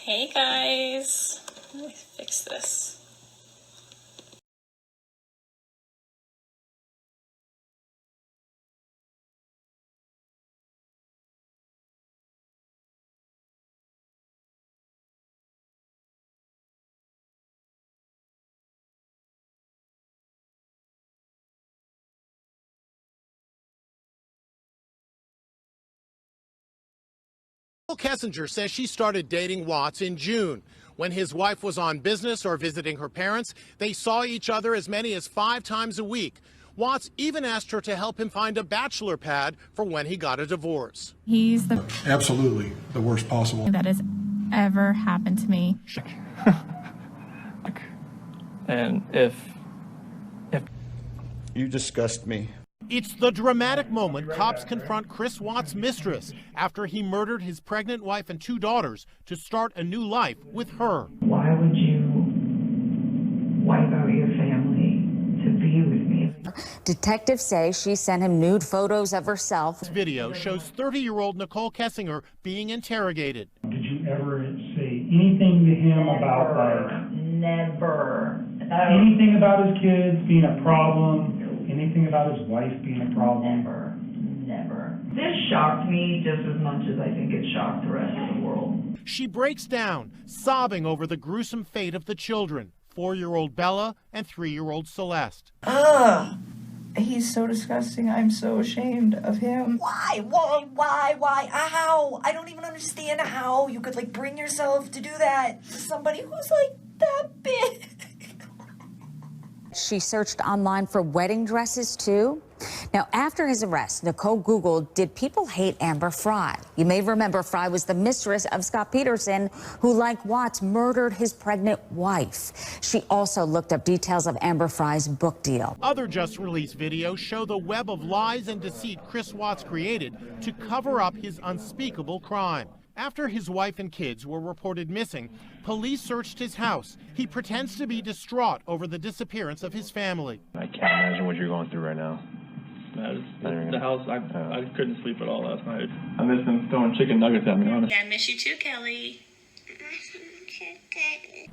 Hey guys, let me fix this. Kessinger says she started dating Watts in June. When his wife was on business or visiting her parents, they saw each other as many as 5 times a week. Watts even asked her to help him find a bachelor pad for when he got a divorce. He's the absolutely the worst possible that has ever happened to me. And if you disgust me. It's the dramatic moment cops confront Chris Watts' mistress after he murdered his pregnant wife and 2 daughters to start a new life with her. Why would you wipe out your family to be with me? Detectives say she sent him nude photos of herself. This video shows 30-year-old Nicole Kessinger being interrogated. Did you ever say anything to him about, Never. anything about his kids being a problem? Anything about his wife being a problem? Never. This shocked me just as much as I think it shocked the rest of the world. She breaks down, sobbing over the gruesome fate of the children, 4-year-old Bella and 3-year-old Celeste. Ugh! He's so disgusting. I'm so ashamed of him. Why? How? I don't even understand how you could, bring yourself to do that to somebody who's, that big. She searched online for wedding dresses, too. Now, after his arrest, Nicole Googled, did people hate Amber Frey? You may remember Frey was the mistress of Scott Peterson, who, like Watts, murdered his pregnant wife. She also looked up details of Amber Frey's book deal. Other just-released videos show the web of lies and deceit Chris Watts created to cover up his unspeakable crime. After his wife and kids were reported missing, police searched his house. He pretends to be distraught over the disappearance of his family. I can't imagine what you're going through right now. The house, I couldn't sleep at all last night. I miss them throwing chicken nuggets at me, honestly. Yeah, I miss you too, Kelly.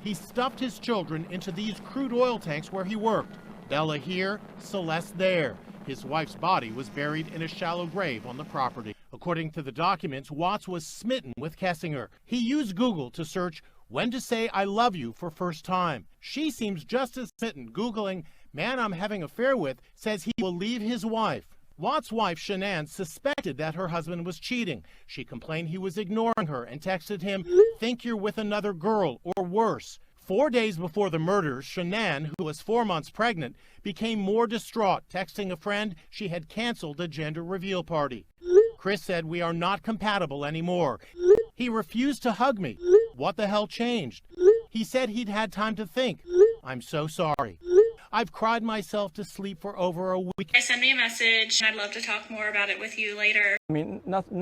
He stuffed his children into these crude oil tanks where he worked. Bella here, Celeste there. His wife's body was buried in a shallow grave on the property. According to the documents, Watts was smitten with Kessinger. He used Google to search when to say I love you for first time. She seems just as smitten, Googling man I'm having an affair with says he will leave his wife. Watts' wife, Shanann, suspected that her husband was cheating. She complained he was ignoring her and texted him, think you're with another girl or worse. 4 days before the murders, Shanann, who was 4 months pregnant, became more distraught, texting a friend she had canceled a gender reveal party. Chris said, we are not compatible anymore. He refused to hug me. What the hell changed? He said he'd had time to think. I'm so sorry. I've cried myself to sleep for over a week. Send me a message. I'd love to talk more about it with you later. I mean, nothing.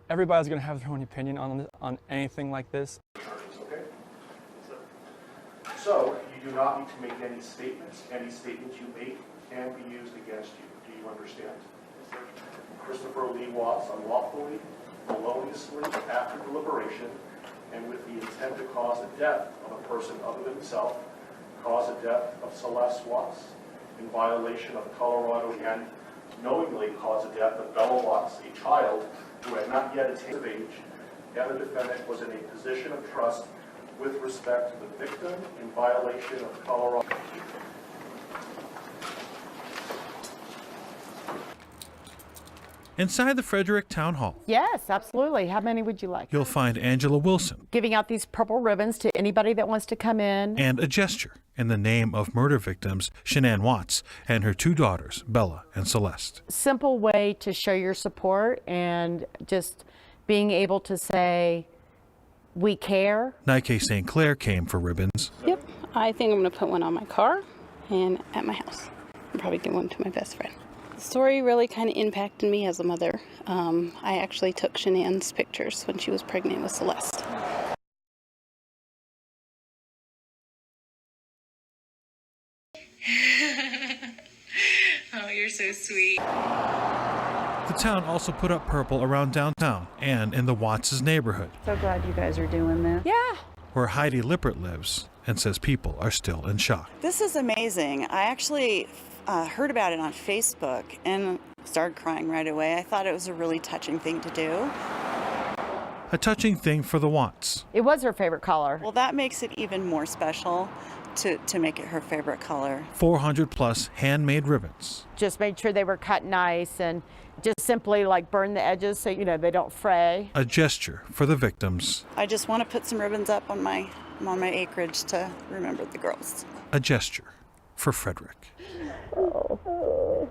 Everybody's gonna have their own opinion on anything like this. Okay. So you do not need to make any statements. Any statements you make can be used against you. Do you understand? Christopher Lee Watts unlawfully, feloniously, after deliberation, and with the intent to cause the death of a person other than himself, cause the death of Celeste Watts in violation of Colorado and knowingly cause the death of Bella Watts, a child who had not yet attained of age, and the defendant was in a position of trust with respect to the victim in violation of Colorado. Inside the Frederick Town Hall, Yes, absolutely. How many would you like? you'll find Angela Wilson Giving out these purple ribbons to anybody that wants to come in. and a gesture in the name of murder victims Shanann Watts and her 2 daughters, Bella and Celeste. Simple way to show your support and just being able to say, we care. Nike St. Clair came for ribbons. Yep, I think I'm going to put one on my car and at my house. I'll probably give one to my best friend. The story really kind of impacted me as a mother. I actually took Shanann's pictures when she was pregnant with Celeste. Oh, you're so sweet. The town also put up purple around downtown and in the Watts' neighborhood. So glad you guys are doing this. Yeah, where Heidi Lippert lives and says people are still in shock. This is amazing. I actually heard about it on Facebook and started crying right away. I thought it was a really touching thing to do. A touching thing for the Watts. It was her favorite color. Well, that makes it even more special to make it her favorite color. 400 plus handmade ribbons. Just made sure they were cut nice and just simply like burn the edges so they don't fray. A gesture for the victims. I just want to put some ribbons up on my acreage to remember the girls. A gesture for Frederick.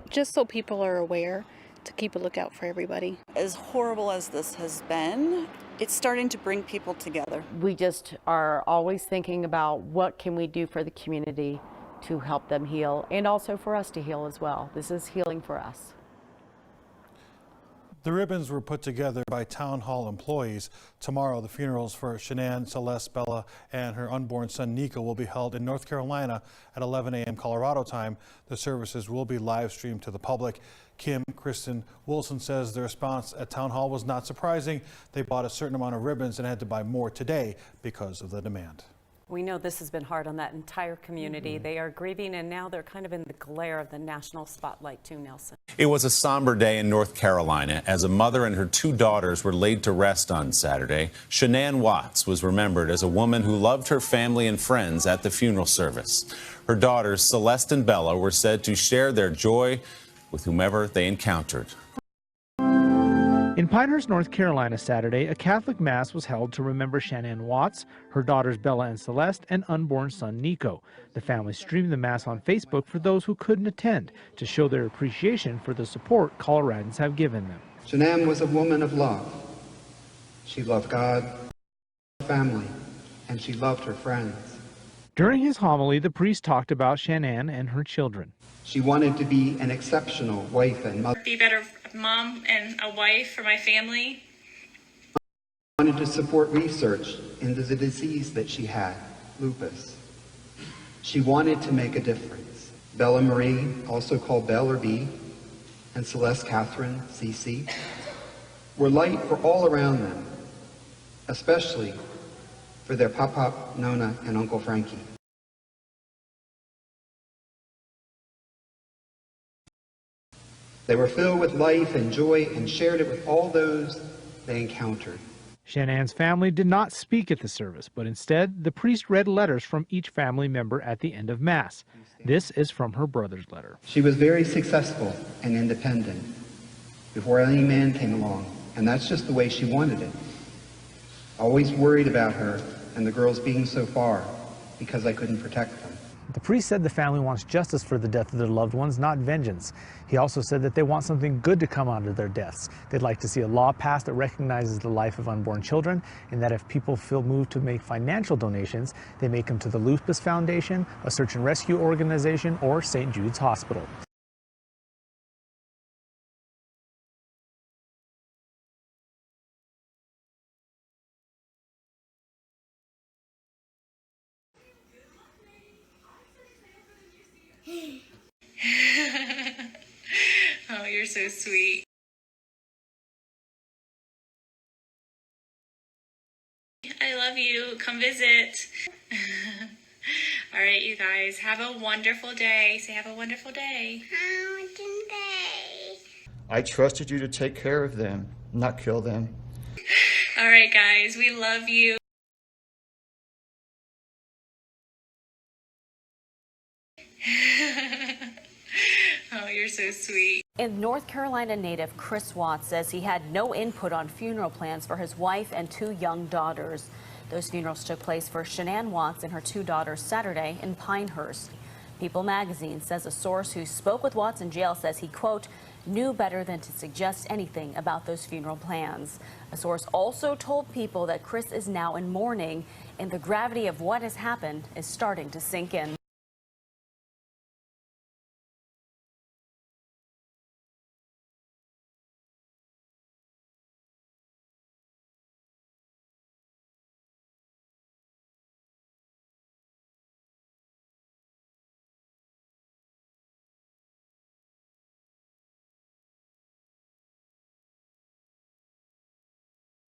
Just so people are aware to keep a lookout for everybody. As horrible as this has been, it's starting to bring people together. We just are always thinking about what can we do for the community to help them heal and also for us to heal as well. This is healing for us. The ribbons were put together by town hall employees. Tomorrow, the funerals for Shanann, Celeste, Bella, and her unborn son Nico will be held in North Carolina at 11 a.m. Colorado time. The services will be live streamed to the public. Kim Kristen Wilson says the response at town hall was not surprising. They bought a certain amount of ribbons and had to buy more today because of the demand. We know this has been hard on that entire community. They are grieving, and now they're kind of in the glare of the national spotlight too, Nelson. It was a somber day in North Carolina as a mother and her two daughters were laid to rest on Saturday. Shanann Watts was remembered as a woman who loved her family and friends at the funeral service. Her daughters, Celeste and Bella, were said to share their joy with whomever they encountered. In Pinehurst, North Carolina, Saturday, a Catholic Mass was held to remember Shanann Watts, her daughters Bella and Celeste, and unborn son Nico. The family streamed the Mass on Facebook for those who couldn't attend to show their appreciation for the support Coloradans have given them. Shanann was a woman of love. She loved God, family, and she loved her friends. During his homily, the priest talked about Shanann and her children. She wanted to be an exceptional wife and mother. Be a better mom and a wife for my family. Wanted to support research into the disease that she had, lupus. She wanted to make a difference. Bella Marie, also called Belle or B, and Celeste Catherine, CC, were light for all around them, especially for their Papa, Nona, and Uncle Frankie. They were filled with life and joy and shared it with all those they encountered. Shanann's family did not speak at the service, but instead the priest read letters from each family member at the end of Mass. This is from her brother's letter. She was very successful and independent before any man came along, and that's just the way she wanted it. Always worried about her and the girls being so far because I couldn't protect them. The priest said the family wants justice for the death of their loved ones, not vengeance. He also said that they want something good to come out of their deaths. They'd like to see a law passed that recognizes the life of unborn children, and that if people feel moved to make financial donations, they make them to the Lupus Foundation, a search and rescue organization, or St. Jude's Hospital. Oh, you're so sweet. I love you. Come visit. All right, you guys, have a wonderful day. Say have a wonderful day. I trusted you to take care of them, not kill them. All right, guys, we love you. Oh, you're so sweet. And North Carolina native Chris Watts says he had no input on funeral plans for his wife and two young daughters. Those funerals took place for Shanann Watts and her two daughters Saturday in Pinehurst. People magazine says a source who spoke with Watts in jail says he, quote, knew better than to suggest anything about those funeral plans. A source also told People that Chris is now in mourning and the gravity of what has happened is starting to sink in.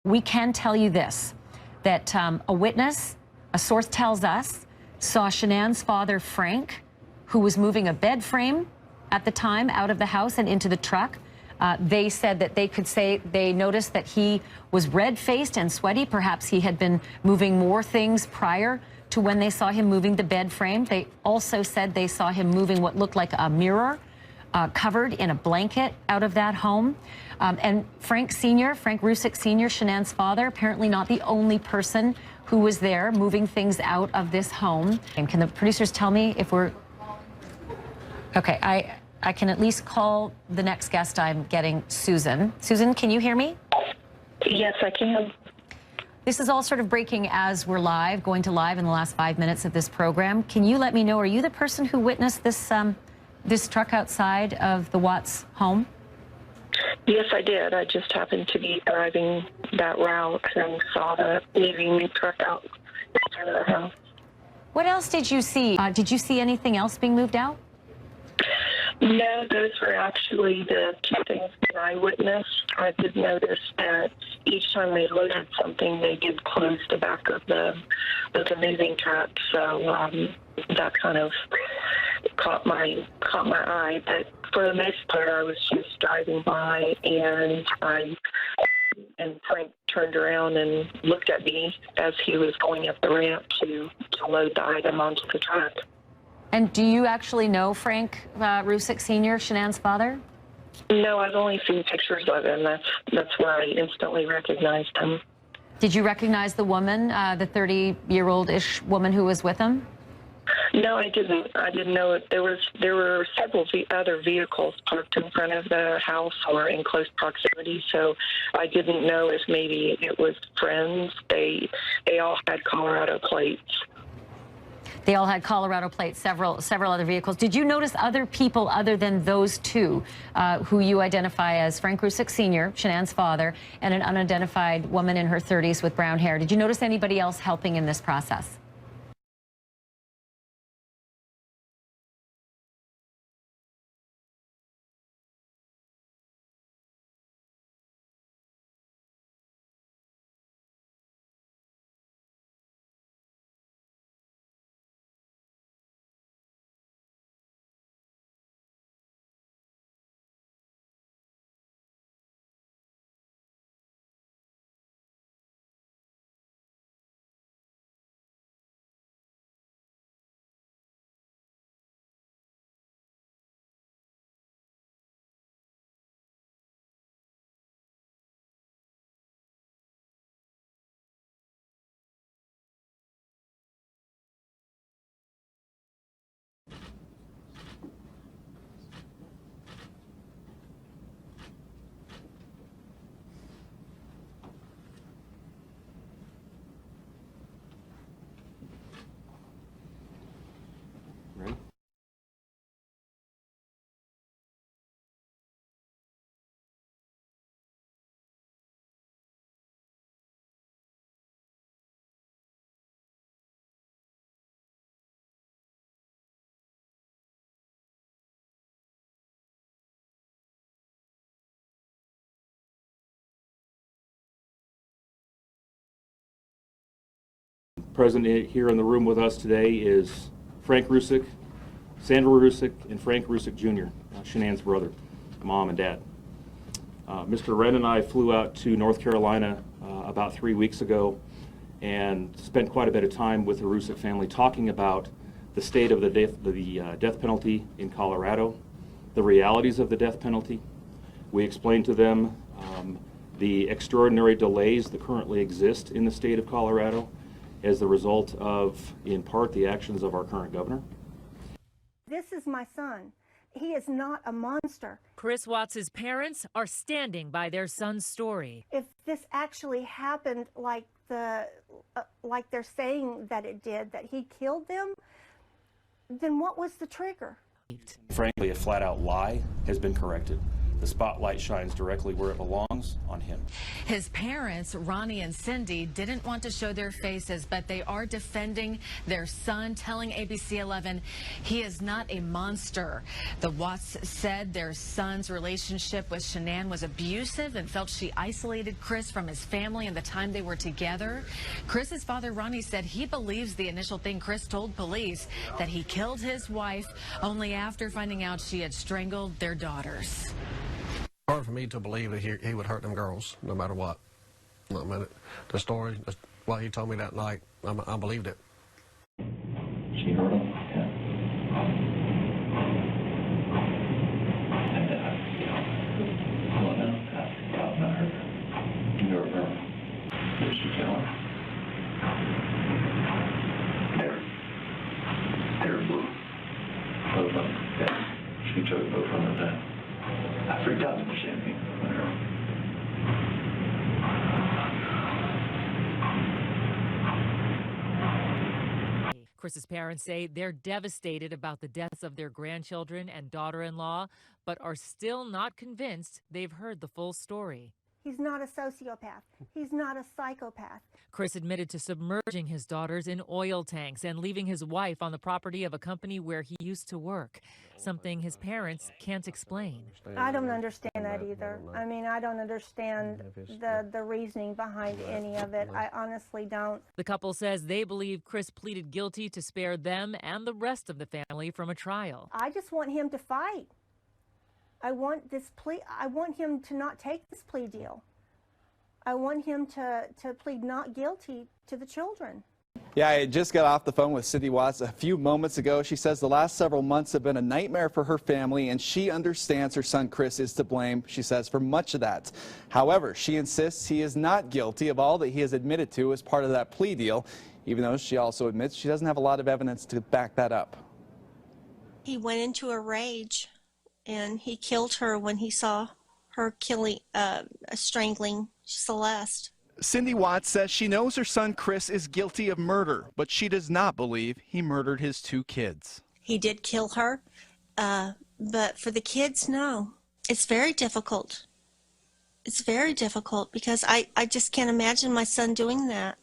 We can tell you this, that a witness a source tells us, saw Shanann's father, Frank, who was moving a bed frame at the time out of the house and into the truck. They said that they noticed that he was red-faced and sweaty. Perhaps he had been moving more things prior to when they saw him moving the bed frame. They also said they saw him moving what looked like a mirror covered in a blanket out of that home. And Frank Rusick Sr., Shanann's father, apparently not the only person who was there moving things out of this home. And can the producers tell me if we're... Okay, I can at least call the next guest I'm getting, Susan. Susan, can you hear me? Yes, I can. This is all sort of breaking as we're live, going to live in the last 5 minutes of this program. Can you let me know, are you the person who witnessed this, this truck outside of the Watts home? Yes, I did. I just happened to be driving that route and saw the moving truck out in front of the house. What else did you see? Did you see anything else being moved out? No, those were actually the two things that I witnessed. I did notice that each time they loaded something, they did close the back of the moving truck. So that kind of caught my eye. But for the most part, I was just driving by, and Frank turned around and looked at me as he was going up the ramp to load the item onto the truck. And do you actually know Frank Rusick Sr., Shanann's father? No, I've only seen pictures of him. That's where I instantly recognized him. Did you recognize the woman, the 30-year-old-ish woman who was with him? No, I didn't. I didn't know it. There were several other vehicles parked in front of the house or in close proximity, so I didn't know if maybe it was friends. They all had Colorado plates. They all had Colorado plates, several other vehicles. Did you notice other people other than those two who you identify as Frank Rusick Sr., Shanann's father, and an unidentified woman in her 30s with brown hair? Did you notice anybody else helping in this process? Present here in the room with us today is Frank Rusick, Sandra Rusick, and Frank Rusick Jr., Shanann's brother, mom and dad. Mr. Wren and I flew out to North Carolina about 3 weeks ago and spent quite a bit of time with the Rusick family talking about the state of the death penalty in Colorado, the realities of the death penalty. We explained to them the extraordinary delays that currently exist in the state of Colorado as the result of, in part, the actions of our current governor. This is my son. He is not a monster. Chris Watts' parents are standing by their son's story. If this actually happened like they're saying that it did, that he killed them, then what was the trigger? Frankly, a flat-out lie has been corrected. the spotlight shines directly where it belongs, on him. His parents, Ronnie and Cindy, didn't want to show their faces, but they are defending their son, telling ABC 11 he is not a monster. The Watts said their son's relationship with Shanann was abusive and felt she isolated Chris from his family in the time they were together. Chris's father, Ronnie, said he believes the initial thing Chris told police, that he killed his wife only after finding out she had strangled their daughters. Hard for me to believe that he would hurt them girls, no matter what. I mean, the story, what he told me that night, I believed it. She hurt him? Yeah. Well, no, God's not hurt her. You hurt her. Did she kill her? They're blue. Both of them. Yes. She took both of them then. I freaked out in the champagne. Chris's parents say they're devastated about the deaths of their grandchildren and daughter-in-law, but are still not convinced they've heard the full story. He's not a sociopath. He's not a psychopath. Chris admitted to submerging his daughters in oil tanks and leaving his wife on the property of a company where he used to work, something his parents can't explain. I don't understand that either. I mean, I don't understand the reasoning behind any of it. I honestly don't. The couple says they believe Chris pleaded guilty to spare them and the rest of the family from a trial. I just want him to fight. I want him to not take this plea deal. I want him to plead not guilty to the children. Yeah, I just got off the phone with Cindy Watts a few moments ago. She says the last several months have been a nightmare for her family, and she understands her son Chris is to blame, she says, for much of that. However, she insists he is not guilty of all that he has admitted to as part of that plea deal, even though she also admits she doesn't have a lot of evidence to back that up. He went into a rage, and he killed her when he saw her strangling Celeste. Cindy Watts says she knows her son Chris is guilty of murder, but she does not believe he murdered his two kids. He did kill her, but for the kids, no. It's very difficult. It's very difficult because I just can't imagine my son doing that.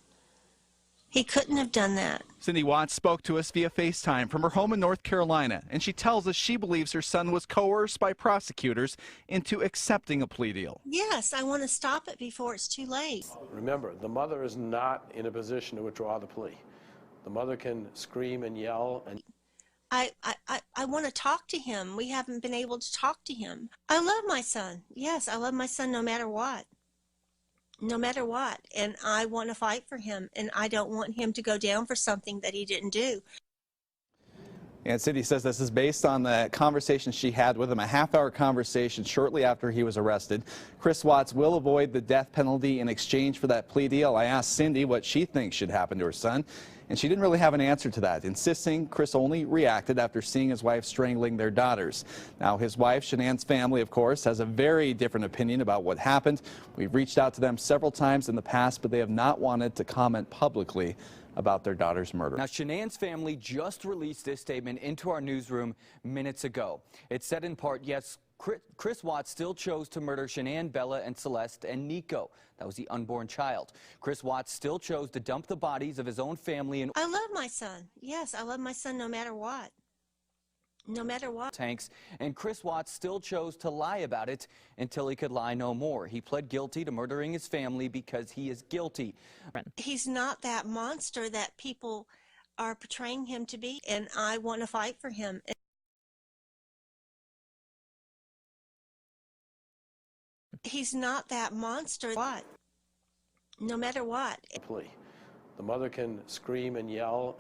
He couldn't have done that. Cindy Watts spoke to us via FaceTime from her home in North Carolina, and she tells us she believes her son was coerced by prosecutors into accepting a plea deal. Yes, I want to stop it before it's too late. Remember, the mother is not in a position to withdraw the plea. The mother can scream and yell and... I want to talk to him. We haven't been able to talk to him. I love my son. Yes, I love my son no matter what. No matter what, and I want to fight for him, and I don't want him to go down for something that he didn't do. And Cindy says this is based on the conversation she had with him, a half-hour conversation shortly after he was arrested. Chris Watts will avoid the death penalty in exchange for that plea deal. I asked Cindy what she thinks should happen to her son, and she didn't really have an answer to that, insisting Chris only reacted after seeing his wife strangling their daughters. Now, his wife, Shanann's family, of course, has a very different opinion about what happened. We've reached out to them several times in the past, but they have not wanted to comment publicly about their daughter's murder. Now, Shanann's family just released this statement into our newsroom minutes ago. It said in part, yes, Chris Watts still chose to murder Shanann, Bella, and Celeste, and Nico. That was the unborn child. Chris Watts still chose to dump the bodies of his own family in... I love my son. Yes, I love my son no matter what. No matter what. Tanks, and Chris Watts still chose to lie about it until he could lie no more. He pled guilty to murdering his family because he is guilty. He's not that monster that people are portraying him to be, and I want to fight for him. He's not that monster. What? No matter what. Plea. The mother can scream and yell.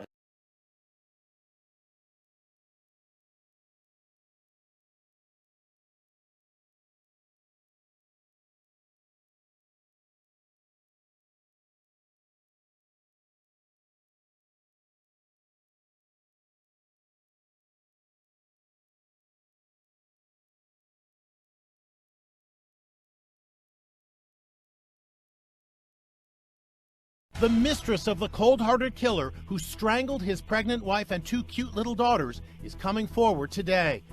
The mistress of the cold-hearted killer who strangled his pregnant wife and two cute little daughters is coming forward today.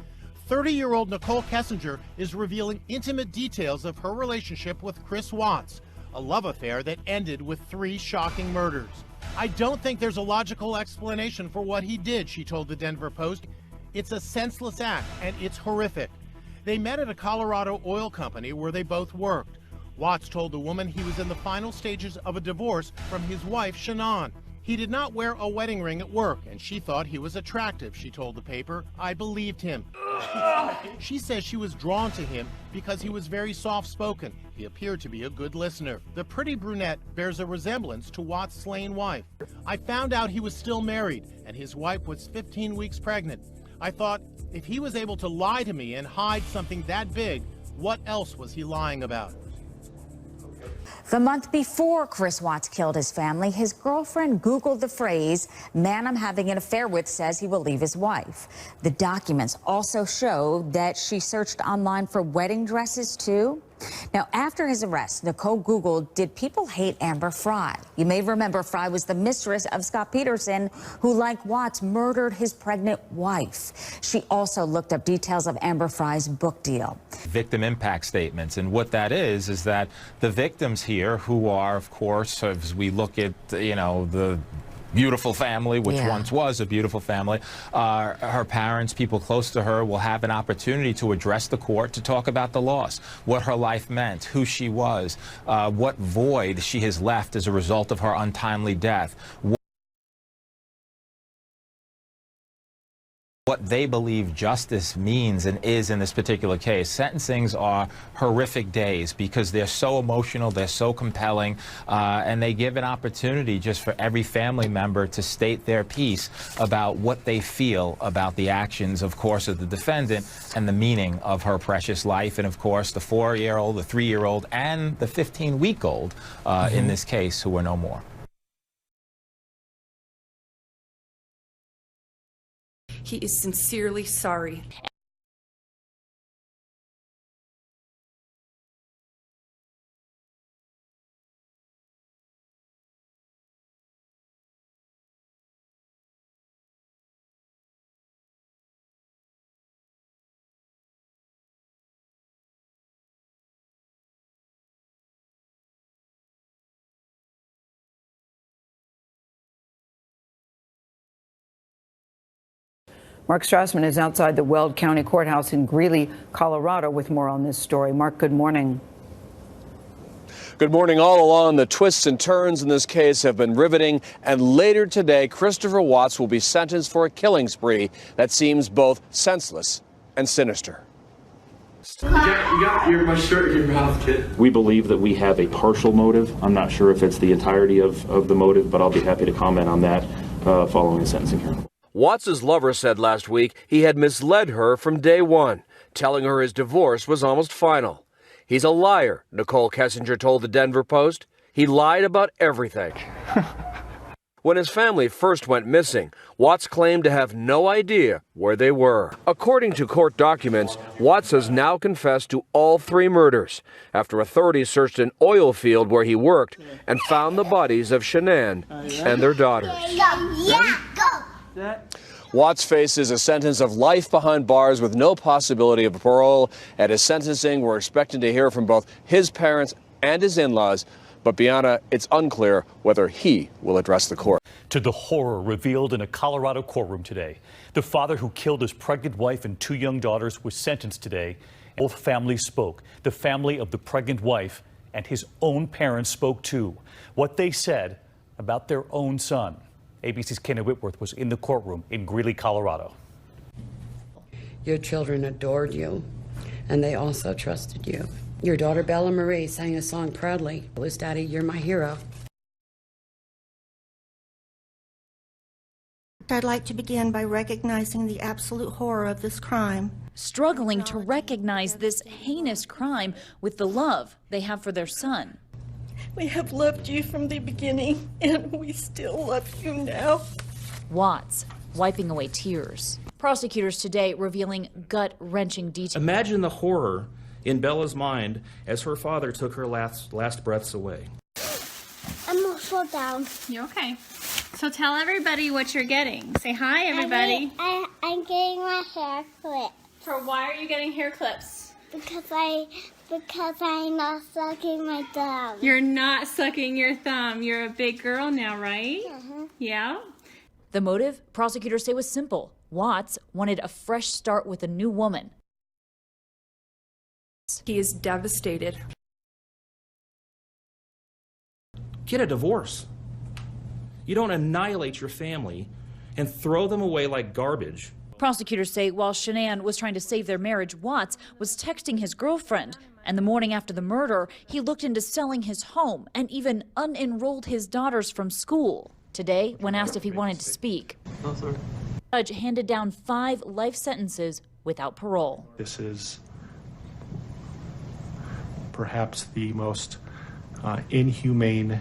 30-year-old Nicole Kessinger is revealing intimate details of her relationship with Chris Watts, a love affair that ended with 3 shocking murders. I don't think there's a logical explanation for what he did, she told the Denver Post. It's a senseless act, and it's horrific. They met at a Colorado oil company where they both worked. Watts told the woman he was in the final stages of a divorce from his wife, Shannon. He did not wear a wedding ring at work, and she thought he was attractive, she told the paper. I believed him. She says she was drawn to him because he was very soft-spoken. He appeared to be a good listener. The pretty brunette bears a resemblance to Watts' slain wife. I found out he was still married, and his wife was 15 weeks pregnant. I thought, if he was able to lie to me and hide something that big, what else was he lying about? The month before Chris Watts killed his family, his girlfriend Googled the phrase, "man I'm having an affair with says he will leave his wife." The documents also show that she searched online for wedding dresses, too. Now, after his arrest, Nicole Googled, did people hate Amber Frey? You may remember Frey was the mistress of Scott Peterson, who, like Watts, murdered his pregnant wife. She also looked up details of Amber Frey's book deal. Victim impact statements, and what that is that the victims here, who are, of course, as we look at, the beautiful family, which once was a beautiful family. Her parents, people close to her, will have an opportunity to address the court to talk about the loss, what her life meant, who she was, what void she has left as a result of her untimely death, what they believe justice means and is in this particular case. Sentencings are horrific days because they're so emotional, they're so compelling, and they give an opportunity just for every family member to state their piece about what they feel about the actions, of course, of the defendant and the meaning of her precious life, and of course the 4-year-old, the 3-year-old, and the 15-week-old in this case, who are no more. He is sincerely sorry. Mark Strassman is outside the Weld County Courthouse in Greeley, Colorado, with more on this story. Mark, good morning. Good morning. All along, the twists and turns in this case have been riveting, and later today, Christopher Watts will be sentenced for a killing spree that seems both senseless and sinister. You got my shirt in your mouth, kid. We believe that we have a partial motive. I'm not sure if it's the entirety of the motive, but I'll be happy to comment on that following the sentencing hearing. Watts' lover said last week he had misled her from day one, telling her his divorce was almost final. He's a liar, Nicole Kessinger told the Denver Post. He lied about everything. When his family first went missing, Watts claimed to have no idea where they were. According to court documents, Watts has now confessed to all 3 murders after authorities searched an oil field where he worked and found the bodies of Shanann and their daughters. Watts faces a sentence of life behind bars with no possibility of parole. At his sentencing, we're expecting to hear from both his parents and his in-laws. But Bianna, it's unclear whether he will address the court. To the horror revealed in a Colorado courtroom today. The father who killed his pregnant wife and 2 young daughters was sentenced today. Both families spoke. The family of the pregnant wife and his own parents spoke too. What they said about their own son. ABC's Kenny Whitworth was in the courtroom in Greeley, Colorado. Your children adored you, and they also trusted you. Your daughter Bella Marie sang a song proudly. It was, "Daddy, you're my hero." I'd like to begin by recognizing the absolute horror of this crime. Struggling to recognize this heinous crime with the love they have for their son. We have loved you from the beginning, and we still love you now. Watts wiping away tears. Prosecutors today revealing gut-wrenching details. Imagine the horror in Bella's mind as her father took her last breaths away. I'm gonna slow down. You're okay. So tell everybody what you're getting. Say hi, everybody. I'm getting my hair clipped. For why are you getting hair clips? Because I'm not sucking my thumb. You're not sucking your thumb. You're a big girl now, right? Yeah? The motive, prosecutors say, was simple. Watts wanted a fresh start with a new woman. He is devastated. Get a divorce. You don't annihilate your family and throw them away like garbage. Prosecutors say while Shanann was trying to save their marriage, Watts was texting his girlfriend. And the morning after the murder, he looked into selling his home and even unenrolled his daughters from school. Today, when asked if he wanted to speak, the judge handed down 5 life sentences without parole. This is perhaps the most inhumane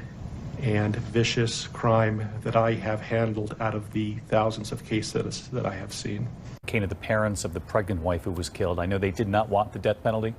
and vicious crime that I have handled out of the thousands of cases that I have seen. Kana, the parents of the pregnant wife who was killed, I know they did not want the death penalty.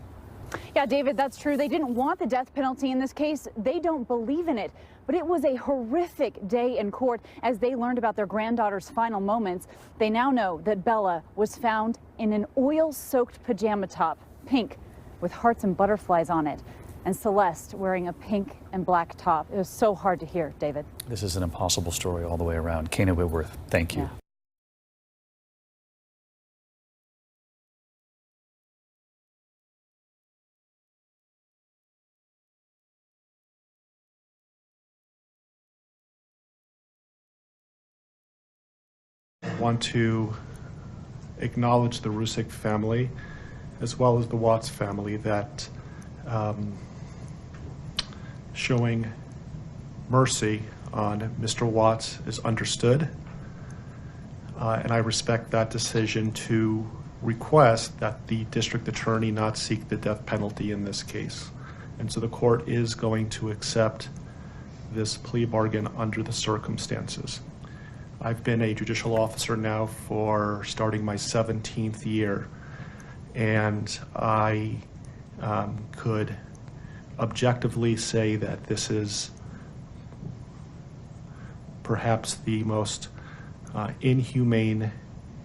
Yeah, David, that's true. They didn't want the death penalty in this case. They don't believe in it. But it was a horrific day in court as they learned about their granddaughter's final moments. They now know that Bella was found in an oil-soaked pajama top, pink, with hearts and butterflies on it, and Celeste wearing a pink and black top. It was so hard to hear, David. This is an impossible story all the way around. Kana Whitworth, thank you. Yeah. I want to acknowledge the Rusick family as well as the Watts family that showing mercy on Mr. Watts is understood, and I respect that decision to request that the district attorney not seek the death penalty in this case. And so the court is going to accept this plea bargain under the circumstances. I've been a judicial officer now for starting my 17th year, and I could objectively say that this is perhaps the most inhumane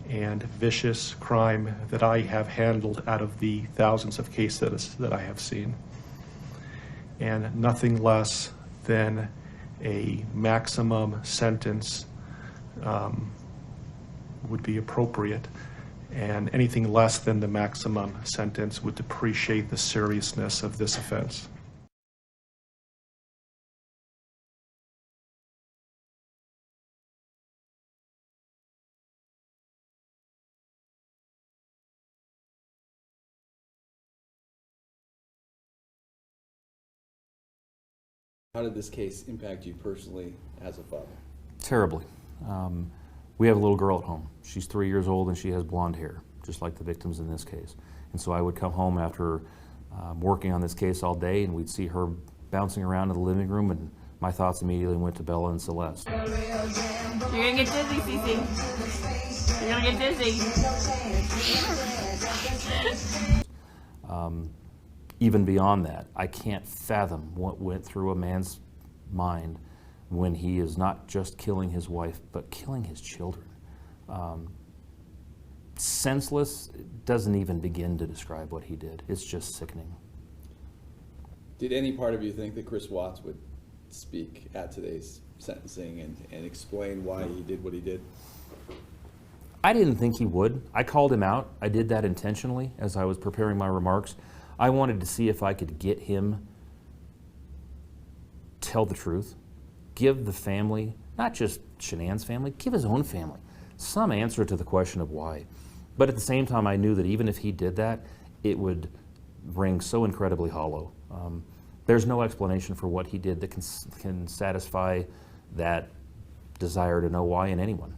and vicious crime that I have handled out of the thousands of cases that I have seen. And nothing less than a maximum sentence would be appropriate, and anything less than the maximum sentence would depreciate the seriousness of this offense. How did this case impact you personally as a father? Terribly. We have a little girl at home. She's 3 years old and she has blonde hair, just like the victims in this case. And so I would come home after working on this case all day, and we'd see her bouncing around in the living room, and my thoughts immediately went to Bella and Celeste. You're gonna get dizzy, Cece. You're gonna get dizzy. Even beyond that, I can't fathom what went through a man's mind when he is not just killing his wife, but killing his children. Senseless doesn't even begin to describe what he did. It's just sickening. Did any part of you think that Chris Watts would speak at today's sentencing and explain why he did what he did? I didn't think he would. I called him out. I did that intentionally as I was preparing my remarks. I wanted to see if I could get him tell the truth, give the family, not just Shanann's family, give his own family some answer to the question of why. But at the same time, I knew that even if he did that, it would ring so incredibly hollow. There's no explanation for what he did that can satisfy that desire to know why in anyone.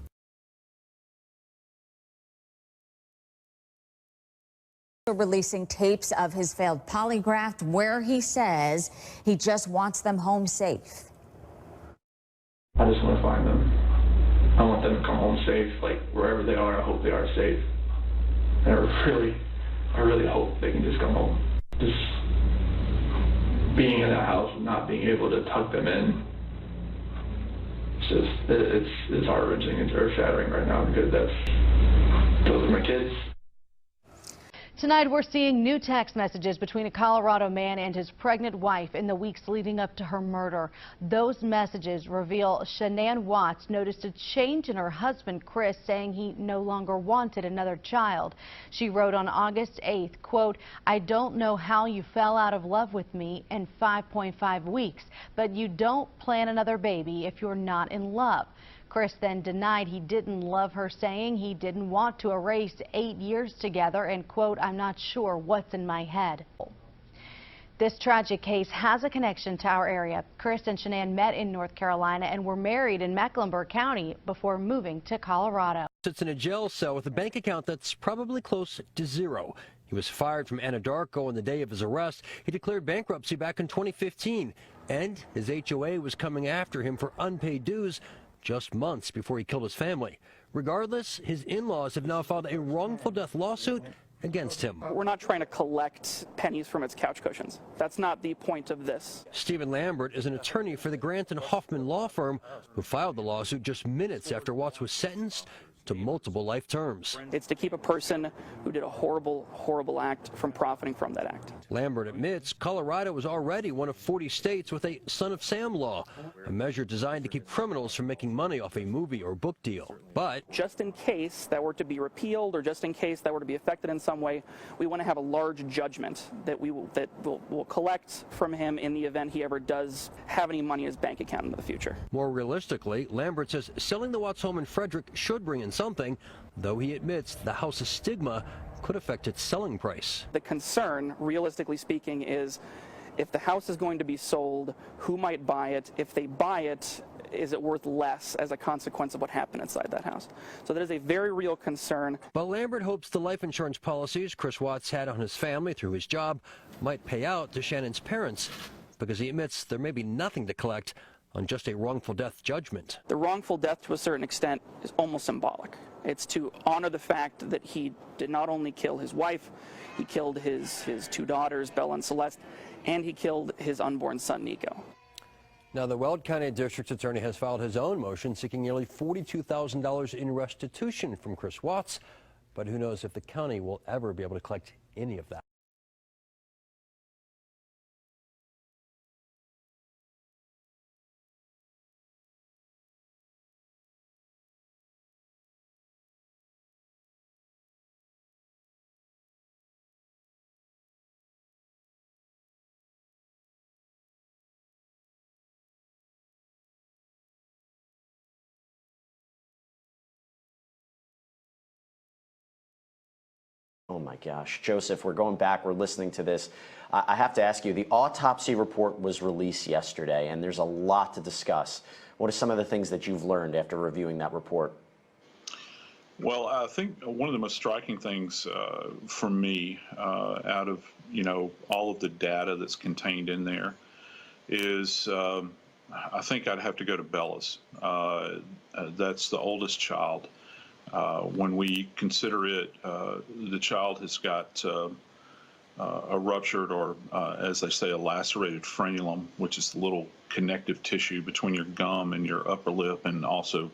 Releasing tapes of his failed polygraph where he says he just wants them home safe. I just want to find them. I want them to come home safe, like wherever they are. I hope they are safe. And I really hope they can just come home. Just being in that house and not being able to tuck them in, it's heart-wrenching and earth-shattering right now, because those are my kids. Tonight, we're seeing new text messages between a Colorado man and his pregnant wife in the weeks leading up to her murder. Those messages reveal Shanann Watts noticed a change in her husband, Chris, saying he no longer wanted another child. She wrote on August 8th, quote, "I don't know how you fell out of love with me in 5.5 weeks, but you don't plan another baby if you're not in love." Chris then denied he didn't love her, saying he didn't want to erase 8 years together and, quote, "I'm not sure what's in my head." This tragic case has a connection to our area. Chris and Shanann met in North Carolina and were married in Mecklenburg County before moving to Colorado. Sits in a jail cell with a bank account that's probably close to zero. He was fired from Anadarko on the day of his arrest. He declared bankruptcy back in 2015, and his HOA was coming after him for unpaid dues just months before he killed his family. Regardless, his in-laws have now filed a wrongful death lawsuit against him. We're not trying to collect pennies from its couch cushions. That's not the point of this. Stephen Lambert is an attorney for the Grant and Hoffman law firm who filed the lawsuit just minutes after Watts was sentenced to multiple life terms. It's to keep a person who did a horrible, horrible act from profiting from that act. Lambert admits Colorado was already one of 40 states with a Son of Sam law, a measure designed to keep criminals from making money off a movie or book deal. But just in case that were to be repealed or just in case that were to be affected in some way, we want to have a large judgment that we'll collect from him in the event he ever does have any money in his bank account in the future. More realistically, Lambert says selling the Watts home in Frederick should bring in something, though he admits the house's stigma could affect its selling price. The concern, realistically speaking, is if the house is going to be sold, who might buy it? If they buy it, is it worth less as a consequence of what happened inside that house? So that is a very real concern. But Lambert hopes the life insurance policies Chris Watts had on his family through his job might pay out to Shannon's parents, because he admits there may be nothing to collect on just a wrongful death judgment. The wrongful death, to a certain extent, is almost symbolic. It's to honor the fact that he did not only kill his wife, he killed his 2 daughters, Bella and Celeste, and he killed his unborn son, Nico. Now, the Weld County District Attorney has filed his own motion seeking nearly $42,000 in restitution from Chris Watts, but who knows if the county will ever be able to collect any of that. Oh my gosh, Joseph, we're going back, we're listening to this. I have to ask you, the autopsy report was released yesterday, and there's a lot to discuss. What are some of the things that you've learned after reviewing that report? Well, I think one of the most striking things for me out of, all of the data that's contained in there is I think I'd have to go to Bella's. That's the oldest child. When we consider it, the child has got a ruptured or, as they say, a lacerated frenulum, which is the little connective tissue between your gum and your upper lip and also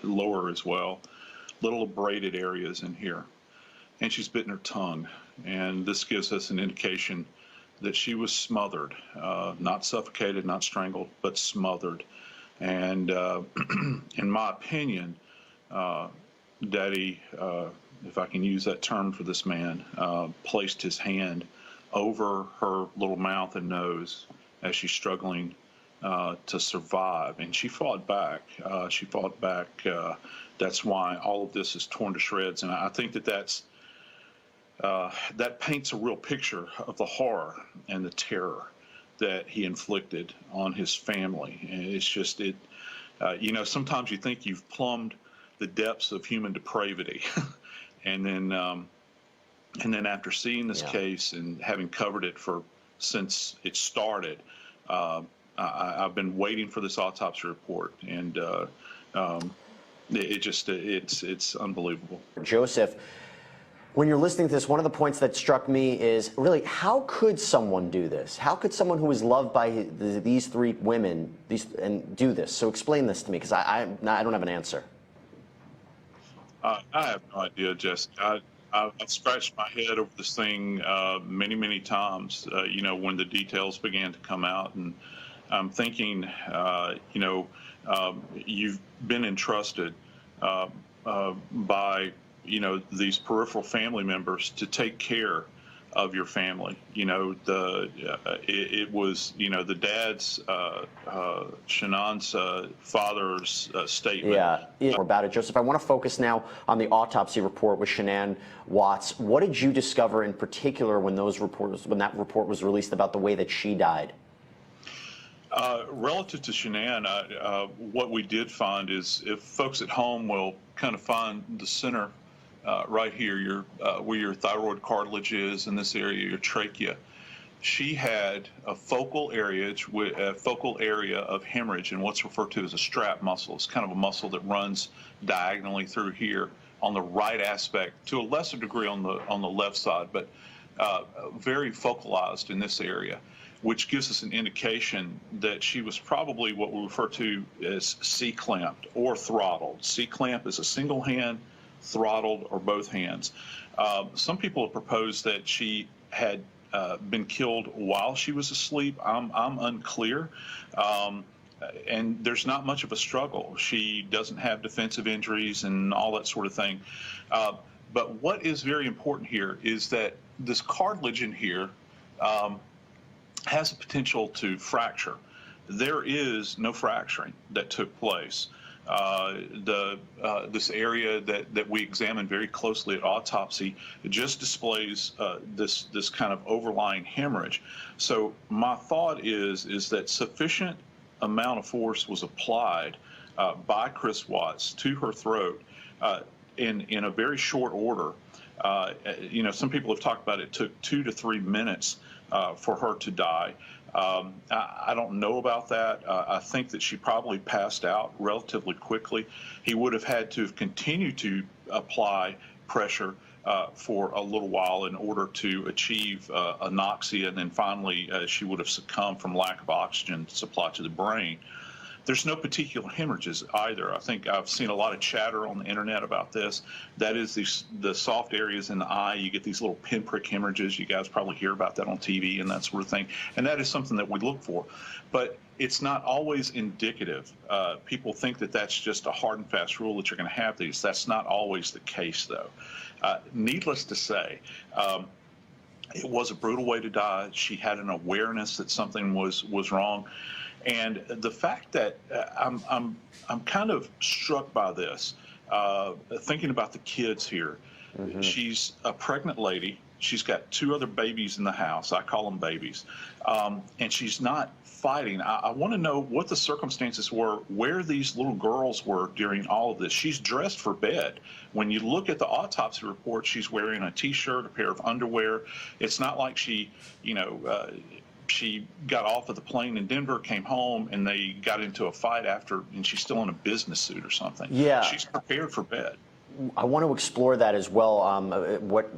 lower as well. Little abraded areas in here. And she's bitten her tongue. And this gives us an indication that she was smothered, not suffocated, not strangled, but smothered. And in my opinion, Daddy, if I can use that term for this man, placed his hand over her little mouth and nose as she's struggling to survive. And she fought back. That's why all of this is torn to shreds. And I think that paints a real picture of the horror and the terror that he inflicted on his family. And it's just, sometimes you think you've plumbed the depths of human depravity. and then after seeing this case and having covered it since it started, I've been waiting for this autopsy report, and it's unbelievable. Joseph, when you're listening to this, one of the points that struck me is really, how could someone do this? How could someone who is loved by these 3 women and do this? So explain this to me, because I don't have an answer. I have no idea, Jess. I I've scratched my head over this thing many, many times, when the details began to come out. And I'm thinking, you've been entrusted by, these peripheral family members to take care of your family. It was, the dad's, Shanann's father's statement. Yeah, about it, Joseph. I want to focus now on the autopsy report with Shanann Watts. What did you discover in particular when that report was released about the way that she died? Relative to Shanann, what we did find is, if folks at home will kind of find the center right here, where your thyroid cartilage is in this area, your trachea, she had a focal area of hemorrhage and what's referred to as a strap muscle. It's kind of a muscle that runs diagonally through here on the right aspect, to a lesser degree on the left side, but very focalized in this area, which gives us an indication that she was probably what we refer to as C-clamped or throttled. C-clamp is a single hand, throttled or both hands. Some people have proposed that she had been killed while she was asleep. I'm unclear. And there's not much of a struggle. She doesn't have defensive injuries and all that sort of thing. But what is very important here is that this cartilage in here has a potential to fracture. There is no fracturing that took place. This area that we examined very closely at autopsy, it just displays this kind of overlying hemorrhage. So my thought is that sufficient amount of force was applied by Chris Watts to her throat in a very short order. Some people have talked about it took 2 to 3 minutes for her to die. I don't know about that. I think that she probably passed out relatively quickly. He would have had to have continued to apply pressure for a little while in order to achieve anoxia, and then finally she would have succumbed from lack of oxygen supply to the brain. There's no particular hemorrhages either. I think I've seen a lot of chatter on the internet about this. That is the soft areas in the eye. You get these little pinprick hemorrhages. You guys probably hear about that on TV and that sort of thing. And that is something that we look for. But it's not always indicative. People think that that's just a hard and fast rule that you're going to have these. That's not always the case, though. Needless to say, it was a brutal way to die. She had an awareness that something was wrong. And the fact that I'm kind of struck by this, thinking about the kids here. Mm-hmm. She's a pregnant lady. She's got 2 other babies in the house. I call them babies. And she's not fighting. I want to know what the circumstances were, where these little girls were during all of this. She's dressed for bed. When you look at the autopsy report, she's wearing a T-shirt, a pair of underwear. It's not like she, she got off of the plane in Denver, came home, and they got into a fight after, and she's still in a business suit or something. Yeah. She's prepared for bed. I want to explore that as well, what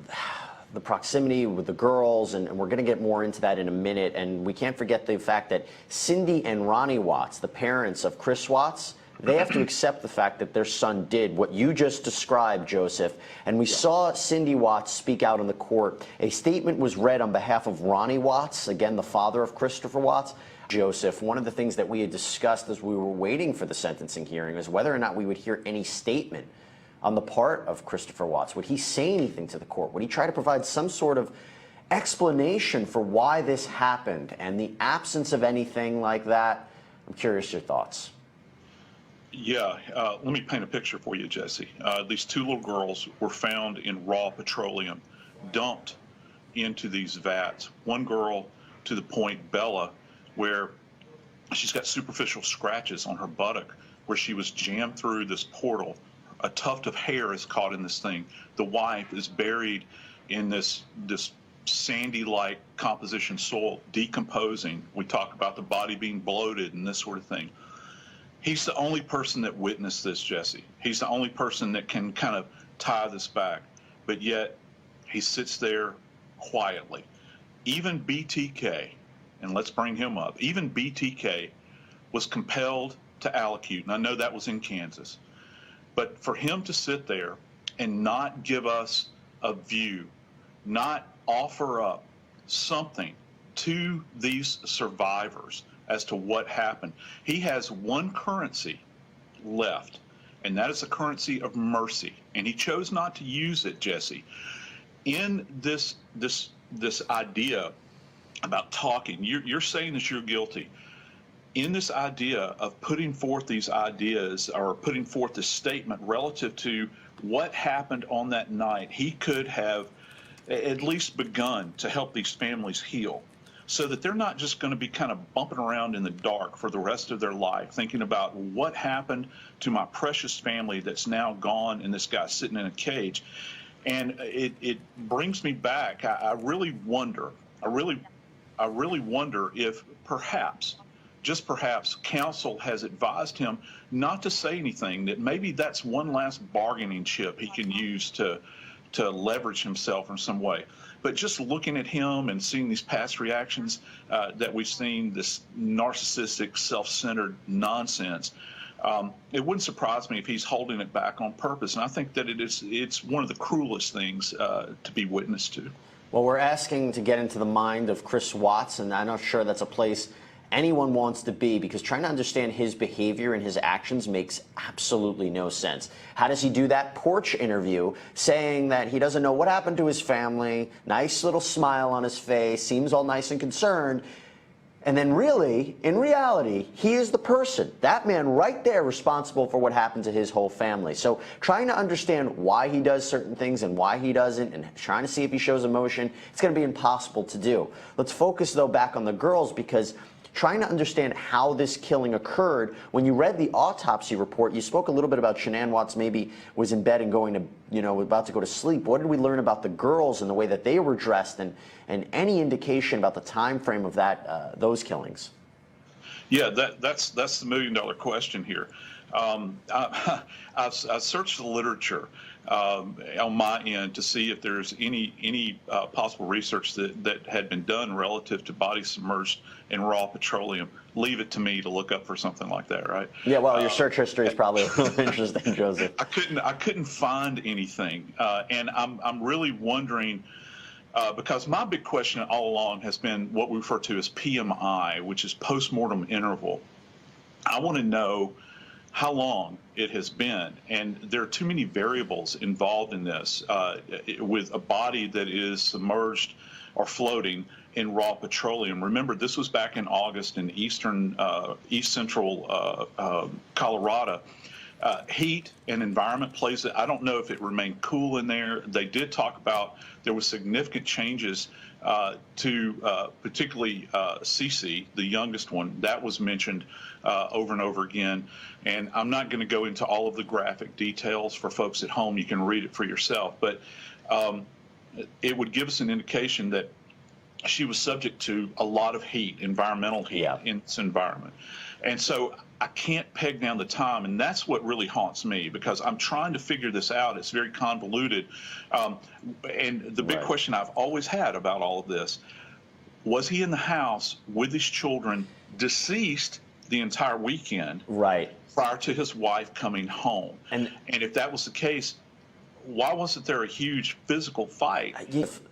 the proximity with the girls, and we're going to get more into that in a minute. And we can't forget the fact that Cindy and Ronnie Watts, the parents of Chris Watts, they have to accept the fact that their son did what you just described, Joseph. And we saw Cindy Watts speak out in the court. A statement was read on behalf of Ronnie Watts, again, the father of Christopher Watts. Joseph, one of the things that we had discussed as we were waiting for the sentencing hearing was whether or not we would hear any statement on the part of Christopher Watts. Would he say anything to the court? Would he try to provide some sort of explanation for why this happened? And the absence of anything like that, I'm curious your thoughts. Yeah, let me paint a picture for you, Jesse. These 2 little girls were found in raw petroleum, dumped into these vats. One girl to the point, Bella, where she's got superficial scratches on her buttock, where she was jammed through this portal. A tuft of hair is caught in this thing. The wife is buried in this sandy-like composition soil, decomposing. We talk about the body being bloated and this sort of thing. He's the only person that witnessed this, Jesse. He's the only person that can kind of tie this back. But yet, he sits there quietly. Even BTK, and let's bring him up, even BTK was compelled to allocute. And I know that was in Kansas. But for him to sit there and not give us of view not offer up something to these survivors as to what happened? He has one currency left, and that is the currency of mercy. And he chose not to use it, Jesse. In this idea about talking, you're saying that you're guilty. In this idea of putting forth these ideas or putting forth this statement relative to what happened on that night, he could have at least begun to help these families heal, so that they're not just going to be kind of bumping around in the dark for the rest of their life, thinking about what happened to my precious family that's now gone and this guy's sitting in a cage. And it brings me back. I really wonder if perhaps, just perhaps, counsel has advised him not to say anything, that maybe that's one last bargaining chip he can use to leverage himself in some way. But just looking at him and seeing these past reactions that we've seen, this narcissistic, self-centered nonsense, it wouldn't surprise me if he's holding it back on purpose. And I think that it's one of the cruelest things to be witness to. Well, we're asking to get into the mind of Chris Watts, and I'm not sure that's a place anyone wants to be, because trying to understand his behavior and his actions makes absolutely no sense. How does he do that porch interview saying that he doesn't know what happened to his family, nice little smile on his face, seems all nice and concerned, and then really, in reality, he is the person, that man right there, responsible for what happened to his whole family. So trying to understand why he does certain things and why he doesn't, and trying to see if he shows emotion, it's going to be impossible to do. Let's focus, though, back on the girls, because trying to understand how this killing occurred. When you read the autopsy report, you spoke a little bit about Shanann Watts maybe was in bed and going to, about to go to sleep. What did we learn about the girls and the way that they were dressed, and any indication about the time frame of that those killings? Yeah, that's the $1 million question here. I've searched the literature on my end to see if there's any possible research that had been done relative to bodies submerged in raw petroleum. Leave it to me to look up for something like that, right? Yeah, well, your search history is probably a little interesting, Joseph. I couldn't find anything, and I'm really wondering. Because my big question all along has been what we refer to as PMI, which is postmortem interval. I want to know how long it has been, and there are too many variables involved in this with a body that is submerged or floating in raw petroleum. Remember, this was back in August in east central Colorado. Heat and environment plays it. I don't know if it remained cool in there. They did talk about there was significant changes to particularly Cece, the youngest one. That was mentioned over and over again. And I'm not going to go into all of the graphic details for folks at home. You can read it for yourself. But it would give us an indication that she was subject to a lot of heat, environmental heat in this environment. And so I can't peg down the time, and that's what really haunts me, because I'm trying to figure this out. It's very convoluted. And the big question I've always had about all of this, was he in the house with his children, deceased the entire weekend, prior to his wife coming home? And if that was the case, why wasn't there a huge physical fight?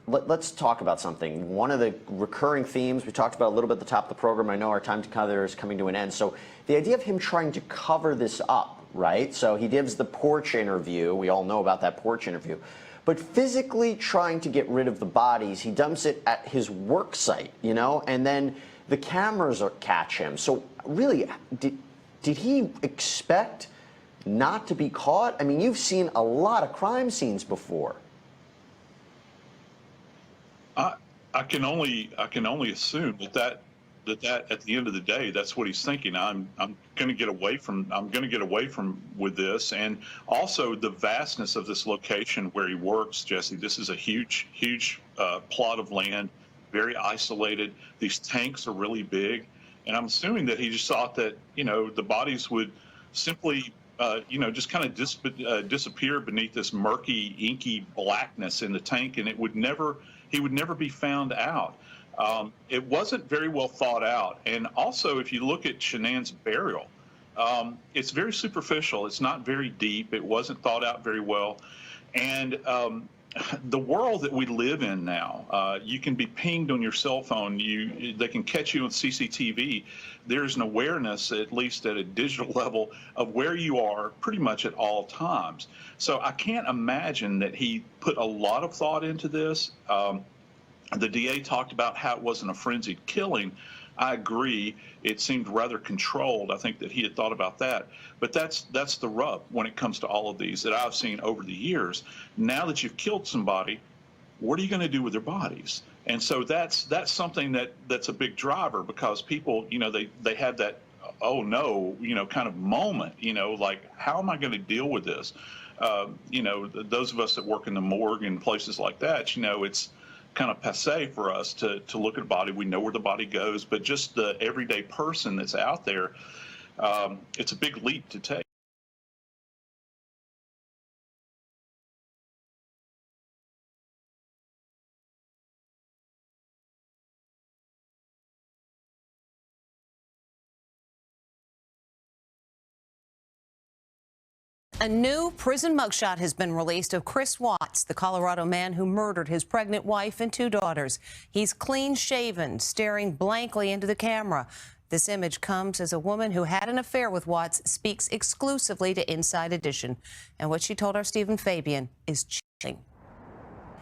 Let's talk about something. One of the recurring themes we talked about a little bit at the top of the program, I know our time together is coming to an end. So the idea of him trying to cover this up, right? So he gives the porch interview. We all know about that porch interview. But physically trying to get rid of the bodies, he dumps it at his work site, and then the cameras catch him. So really, did he expect not to be caught? I mean, you've seen a lot of crime scenes before. I can only assume that at the end of the day, that's what he's thinking. I'm going to get away from with this, and also the vastness of this location where he works, Jesse. This is a huge plot of land, very isolated. These tanks are really big, and I'm assuming that he just thought that the bodies would simply just kind of disappear beneath this murky, inky blackness in the tank, and he would never be found out. It wasn't very well thought out. And also, if you look at Shanann's burial, it's very superficial. It's not very deep. It wasn't thought out very well. And the world that we live in now, you can be pinged on your cell phone. They can catch you on CCTV. There's an awareness, at least at a digital level, of where you are pretty much at all times. So I can't imagine that he put a lot of thought into this. The DA talked about how it wasn't a frenzied killing. I agree. It seemed rather controlled. I think that he had thought about that. But that's the rub when it comes to all of these that I've seen over the years. Now that you've killed somebody, what are you going to do with their bodies? And so that's something that's a big driver, because people, they have that, oh no, kind of moment, like, how am I going to deal with this? Those of us that work in the morgue and places like that, it's kind of passé for us to look at a body. We know where the body goes, but just the everyday person that's out there, it's a big leap to take. A new prison mugshot has been released of Chris Watts, the Colorado man who murdered his pregnant wife and 2 daughters. He's clean-shaven, staring blankly into the camera. This image comes as a woman who had an affair with Watts speaks exclusively to Inside Edition. And what she told our Stephen Fabian is chilling.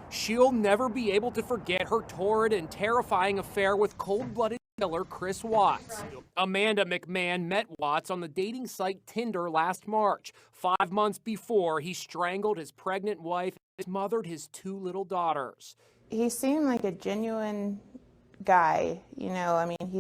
She'll never be able to forget her torrid and terrifying affair with cold-blooded killer Chris Watts. Amanda McMahon met Watts on the dating site Tinder last March, 5 months before he strangled his pregnant wife and smothered his 2 little daughters. He seemed like a genuine guy, he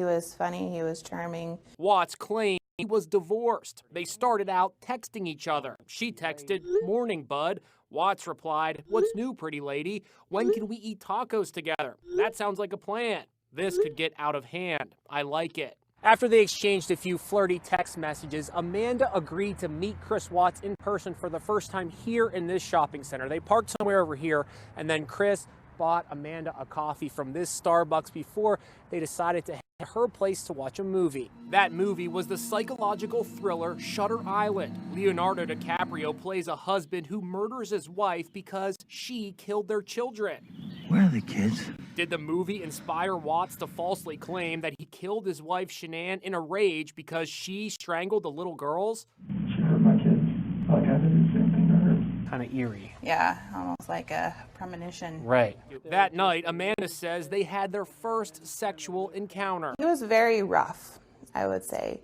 was funny, he was charming. Watts claimed he was divorced. They started out texting each other. She texted, "Morning, bud." Watts replied, "What's new, pretty lady? When can we eat tacos together? That sounds like a plan. This could get out of hand. I like it." After they exchanged a few flirty text messages, Amanda agreed to meet Chris Watts in person for the first time here in this shopping center. They parked somewhere over here, and then Chris bought Amanda a coffee from this Starbucks before they decided to head to her place to watch a movie. That movie was the psychological thriller Shutter Island. Leonardo DiCaprio plays a husband who murders his wife because she killed their children. Where are the kids? Did the movie inspire Watts to falsely claim that he killed his wife Shanann in a rage because she strangled the little girls? She hurt my kids. Like I did the same thing to her. Kind of eerie. Yeah, almost like a premonition. Right. That night, Amanda says they had their first sexual encounter. He was very rough, I would say.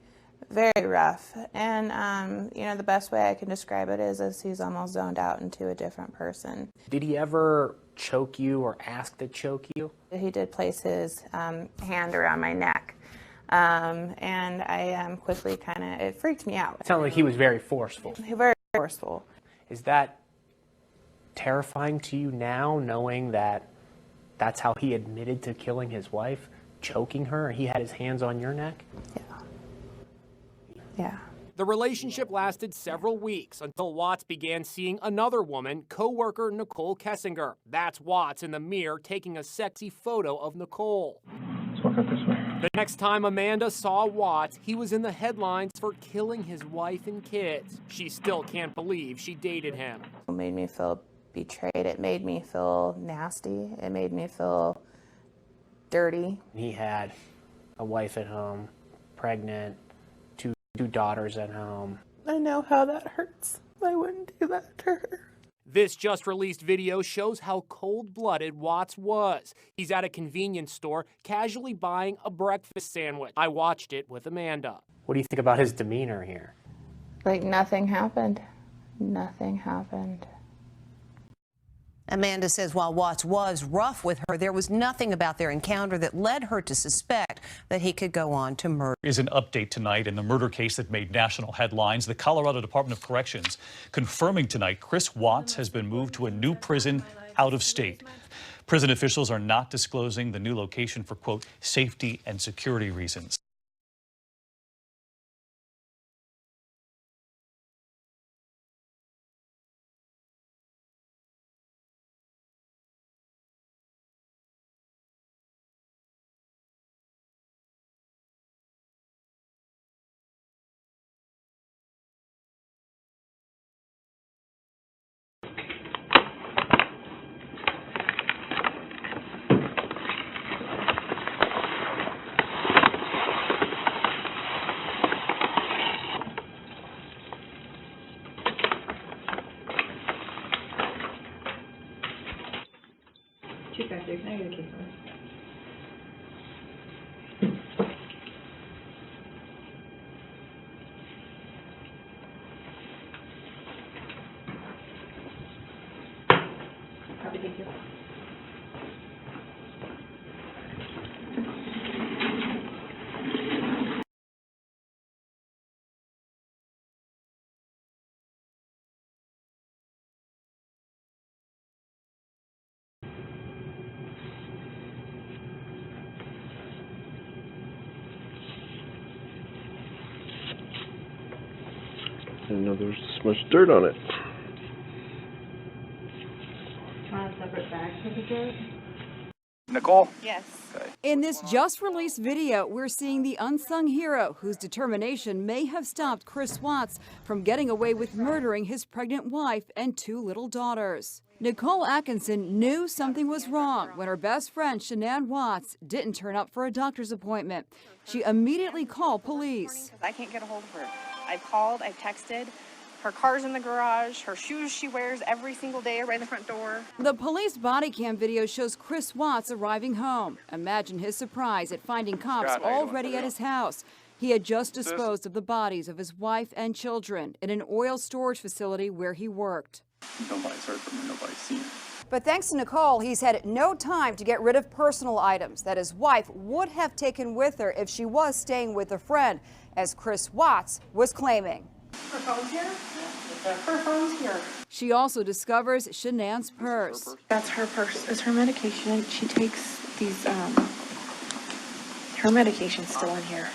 Very rough. And, the best way I can describe it is he's almost zoned out into a different person. Did he ever choke you or ask to choke you? He did place his hand around my neck. And I quickly it freaked me out. It sounded like he was very forceful. Very forceful. Is that terrifying to you now, knowing that that's how he admitted to killing his wife, choking her, and he had his hands on your neck? Yeah. The relationship lasted several weeks until Watts began seeing another woman, co-worker Nicole Kessinger. That's Watts in the mirror taking a sexy photo of Nicole. Let's walk out this way. The next time Amanda saw Watts, he was in the headlines for killing his wife and kids. She still can't believe she dated him. It made me feel betrayed. It made me feel nasty. It made me feel dirty. He had a wife at home, pregnant, two daughters at home. I know how that hurts. I wouldn't do that to her. This just released video shows how cold-blooded Watts was. He's at a convenience store casually buying a breakfast sandwich. I watched it with Amanda. What do you think about his demeanor here? Like nothing happened. Nothing happened. Amanda says while Watts was rough with her, there was nothing about their encounter that led her to suspect that he could go on to murder. Is an update tonight in the murder case that made national headlines. The Colorado Department of Corrections confirming tonight Chris Watts has been moved to a new prison out of state. Prison officials are not disclosing the new location for, quote, safety and security reasons. Chief back there, can I get a case on? Copy, thank you. Didn't know there was this much dirt on it. Want a separate bag for the dirt? Nicole? Yes. In this just-released video, we're seeing the unsung hero whose determination may have stopped Chris Watts from getting away with murdering his pregnant wife and 2 little daughters. Nicole Atkinson knew something was wrong when her best friend, Shanann Watts, didn't turn up for a doctor's appointment. She immediately called police. I can't get a hold of her. I've called, I've texted. Her car's in the garage, her shoes she wears every single day are right in the front door. The police body cam video shows Chris Watts arriving home. Imagine his surprise at finding cops already at his house. He had just disposed of the bodies of his wife and children in an oil storage facility where he worked. Nobody's heard from her, nobody's seen her. But thanks to Nicole, he's had no time to get rid of personal items that his wife would have taken with her if she was staying with a friend, as Chris Watts was claiming. Her phone's here? Her phone's here. She also discovers Shanann's purse. That's her purse. It's her medication. She takes these, her medication's still in here.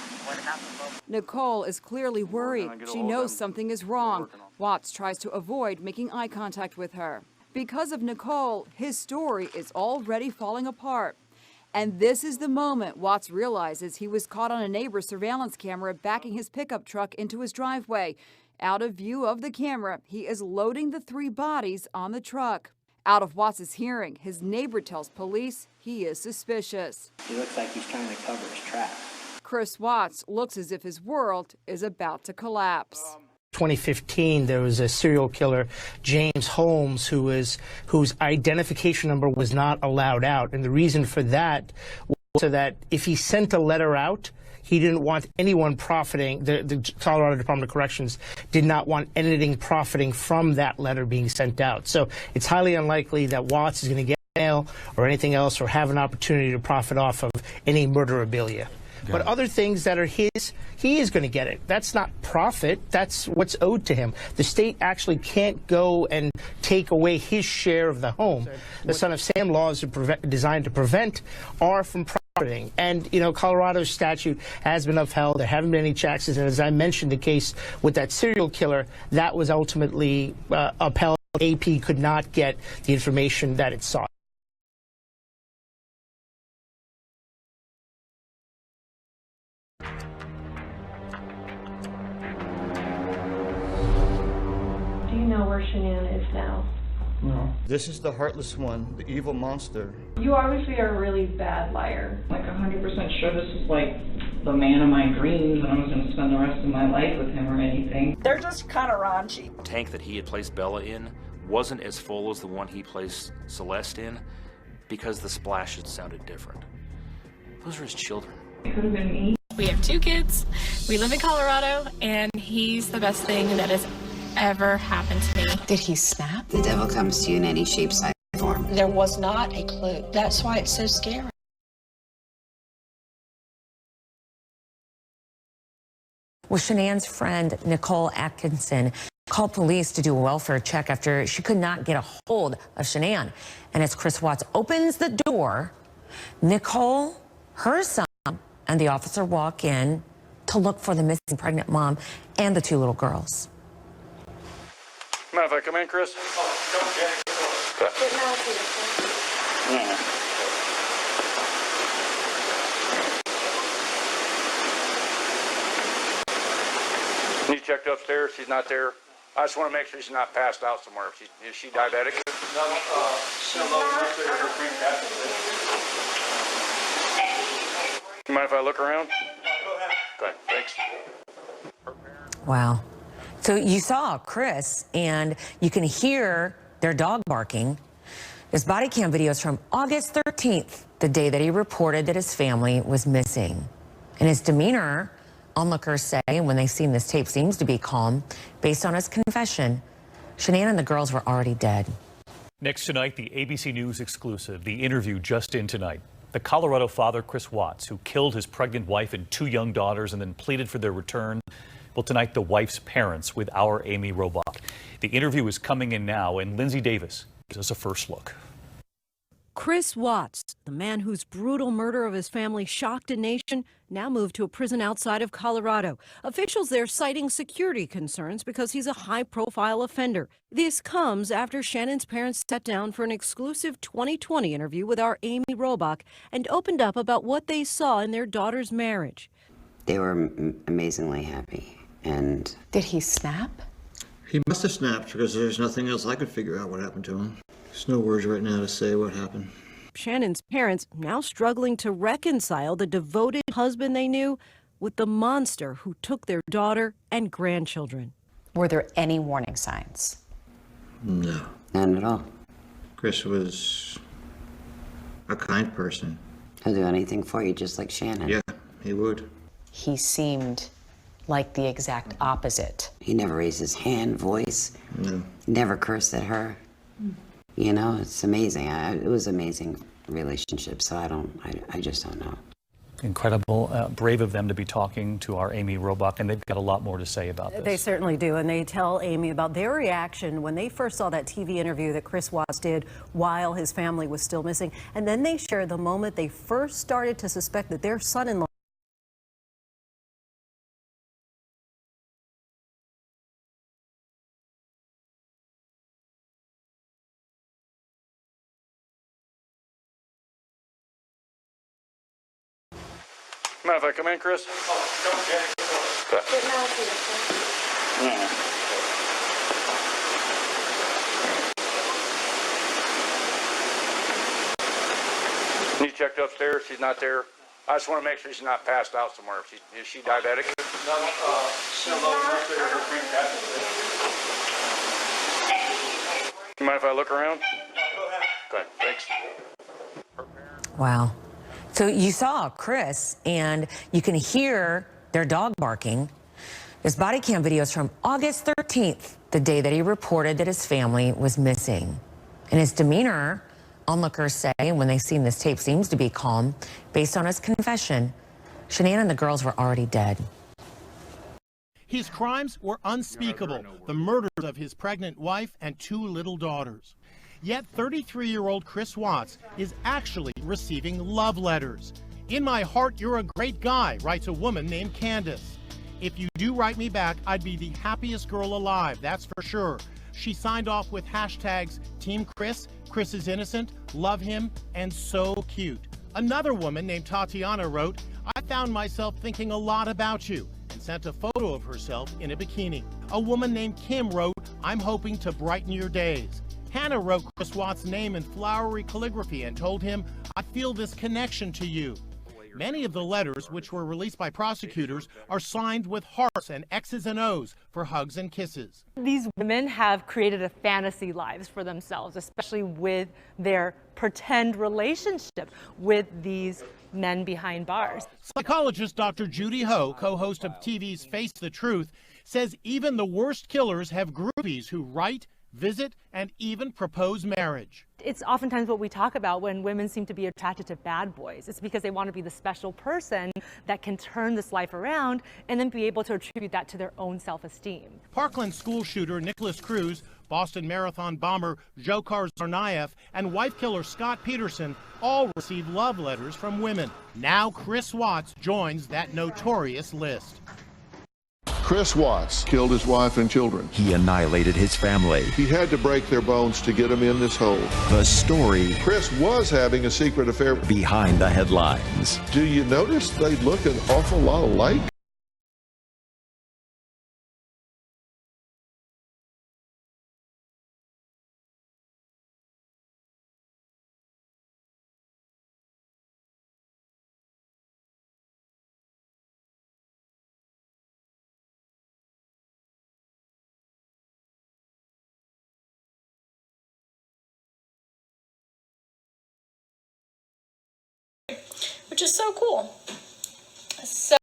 Nicole is clearly worried. She knows something is wrong. Watts tries to avoid making eye contact with her. Because of Nicole, his story is already falling apart. And this is the moment Watts realizes he was caught on a neighbor's surveillance camera backing his pickup truck into his driveway. Out of view of the camera, he is loading the 3 bodies on the truck. Out of Watts' hearing, his neighbor tells police he is suspicious. He looks like he's trying to cover his tracks. Chris Watts looks as if his world is about to collapse. 2015, there was a serial killer, James Holmes, whose identification number was not allowed out. And the reason for that was so that if he sent a letter out, he didn't want anyone profiting. The Colorado Department of Corrections did not want anything profiting from that letter being sent out. So it's highly unlikely that Watts is going to get mail or anything else or have an opportunity to profit off of any murderabilia. But other things that are his, he is going to get it. That's not profit. That's what's owed to him. The state actually can't go and take away his share of the home. The Son of Sam laws are designed to prevent are from profiting. And, you know, Colorado's statute has been upheld. There haven't been any checks. And as I mentioned, the case with that serial killer, that was ultimately upheld. AP could not get the information that it sought. Do you know where Shanann is now? No. This is the heartless one, the evil monster. You obviously are a really bad liar. Like 100% sure this is like the man of my dreams and I was going to spend the rest of my life with him or anything. They're just kind of raunchy. The tank that he had placed Bella in wasn't as full as the one he placed Celeste in because the splashes sounded different. Those are his children. It could have been me. We have 2 kids. We live in Colorado, and he's the best thing that has ever happened to me. Did he snap? The devil comes to you in any shape, size, form. There was not a clue. That's why it's so scary. Well, Shanann's friend, Nicole Atkinson, called police to do a welfare check after she could not get a hold of Shanann. And as Chris Watts opens the door, Nicole, her son, and the officer walk in to look for the missing pregnant mom and the 2 little girls. Mind if I come in, Chris? You checked upstairs, she's not there. I just want to make sure she's not passed out somewhere. Is she diabetic? No, You mind if I look around? Go ahead, thanks. Wow. So you saw Chris, and you can hear their dog barking. This body cam video is from August 13th, the day that he reported that his family was missing. And his demeanor, onlookers say, when they've seen this tape, seems to be calm. Based on his confession, Shanann and the girls were already dead. Next tonight, the ABC News exclusive, the interview just in tonight. The Colorado father, Chris Watts, who killed his pregnant wife and 2 young daughters and then pleaded for their return. Well, tonight, the wife's parents with our Amy Robach. The interview is coming in now, and Lindsay Davis gives us a first look. Chris Watts, the man whose brutal murder of his family shocked a nation, now moved to a prison outside of Colorado. Officials there citing security concerns because he's a high-profile offender. This comes after Shannon's parents sat down for an exclusive 2020 interview with our Amy Robach and opened up about what they saw in their daughter's marriage. They were amazingly happy. And did he snap? He must have snapped because there's nothing else I could figure out what happened to him. There's no words right now to say what happened. Shannon's parents now struggling to reconcile the devoted husband they knew with the monster who took their daughter and grandchildren. Were there any warning signs? No. None at all. Chris was a kind person. He'll do anything for you, just like Shannon. Yeah, he would. He seemed like the exact opposite. He never raised his hand, voice. No. Never cursed at her. You know, it's amazing. It was an amazing relationship, so I just don't know. Incredible, brave of them to be talking to our Amy Robach, and they've got a lot more to say about this. They certainly do, and they tell Amy about their reaction when they first saw that TV interview that Chris Watts did while his family was still missing. And then they share the moment they first started to suspect that their son-in-law Mind if I come in, Chris? Yeah. You checked upstairs, she's not there. I just want to make sure she's not passed out somewhere. Is she diabetic? No, You mind if I look around? Okay, thanks. Wow. So you saw Chris, and you can hear their dog barking. This body cam video is from August 13th, the day that he reported that his family was missing. And his demeanor, onlookers say, when they've seen this tape, seems to be calm. Based on his confession, Shanann and the girls were already dead. His crimes were unspeakable, the murders of his pregnant wife and 2 little daughters. Yet 33-year-old Chris Watts is actually receiving love letters. "In my heart, you're a great guy," writes a woman named Candace. "If you do write me back, I'd be the happiest girl alive, that's for sure." She signed off with hashtags Team Chris, Chris is innocent, love him, and so cute. Another woman named Tatiana wrote, "I found myself thinking a lot about you," and sent a photo of herself in a bikini. A woman named Kim wrote, "I'm hoping to brighten your days." Hannah wrote Chris Watts' name in flowery calligraphy and told him, "I feel this connection to you." Many of the letters, which were released by prosecutors, are signed with hearts and X's and O's for hugs and kisses. These women have created a fantasy lives for themselves, especially with their pretend relationship with these men behind bars. Psychologist Dr. Judy Ho, co-host of TV's Face the Truth, says even the worst killers have groupies who write, visit, and even propose marriage. It's oftentimes what we talk about when women seem to be attracted to bad boys. It's because they want to be the special person that can turn this life around and then be able to attribute that to their own self-esteem. Parkland school shooter Nicholas Cruz, Boston Marathon bomber Dzhokhar Tsarnaev, and wife killer Scott Peterson all received love letters from women. Now Chris Watts joins that notorious list. Chris Watts killed his wife and children. He annihilated his family. He had to break their bones to get them in this hole. The story. Chris was having a secret affair. Behind the headlines. Do you notice they look an awful lot alike? which is so cool. So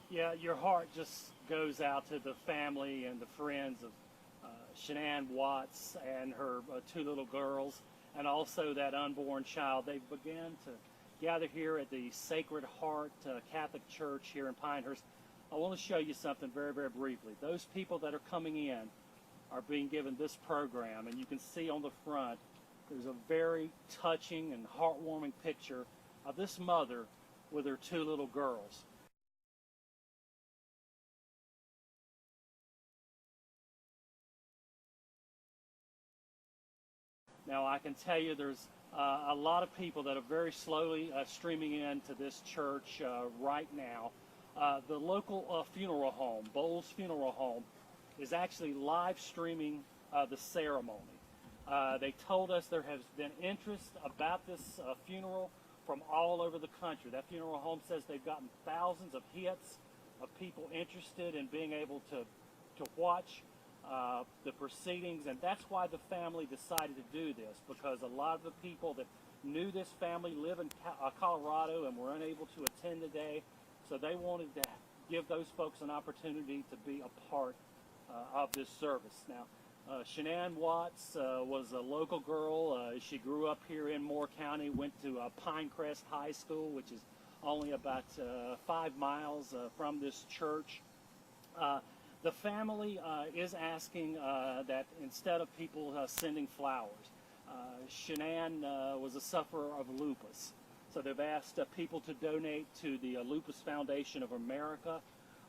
yeah, your heart just goes out to the family and the friends of Shanann Watts and her two little girls, and also that unborn child. They began to gather here at the Sacred Heart Catholic Church here in Pinehurst. I want to show you something very, very briefly. Those people that are coming in are being given this program, and you can see on the front there's a very touching and heartwarming picture of this mother with her two little girls. Now, I can tell you there's a lot of people that are very slowly streaming into this church right now. The local funeral home, Bowles Funeral Home, is actually live streaming the ceremony. They told us there has been interest about this funeral from all over the country. That funeral home says they've gotten thousands of hits of people interested in being able to watch the proceedings, and that's why the family decided to do this, because a lot of the people that knew this family live in Colorado and were unable to attend today, so they wanted to give those folks an opportunity to be a part of this service. Now, Shanann Watts was a local girl. She grew up here in Moore County, went to Pinecrest High School, which is only about 5 miles from this church. The family is asking that instead of people sending flowers, Shanann was a sufferer of lupus. So they've asked people to donate to the Lupus Foundation of America,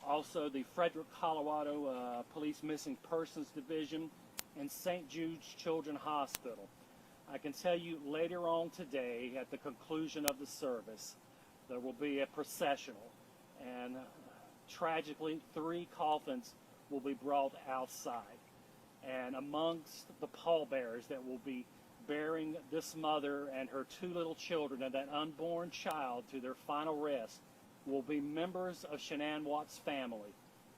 also the Frederick, Colorado Police Missing Persons Division, and St. Jude's Children's Hospital. I can tell you later on today, at the conclusion of the service, there will be a processional, and tragically, 3 coffins will be brought outside. And amongst the pallbearers that will be bearing this mother and her 2 little children and that unborn child to their final rest will be members of Shanann Watts' family,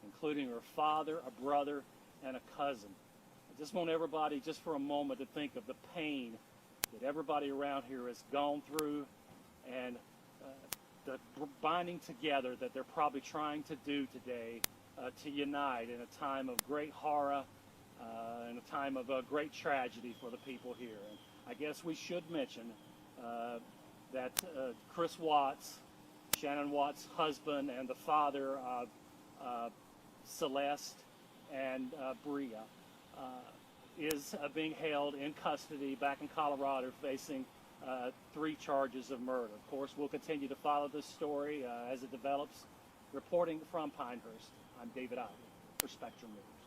including her father, a brother, and a cousin. I just want everybody, just for a moment, to think of the pain that everybody around here has gone through, and the binding together that they're probably trying to do today to unite in a time of great horror and a time of great tragedy for the people here. And I guess we should mention that Chris Watts, Shanann Watts' husband and the father of Celeste and Bria, is being held in custody back in Colorado, facing 3 charges of murder. Of course, we'll continue to follow this story as it develops. Reporting from Pinehurst, I'm David Ivey for Spectrum News.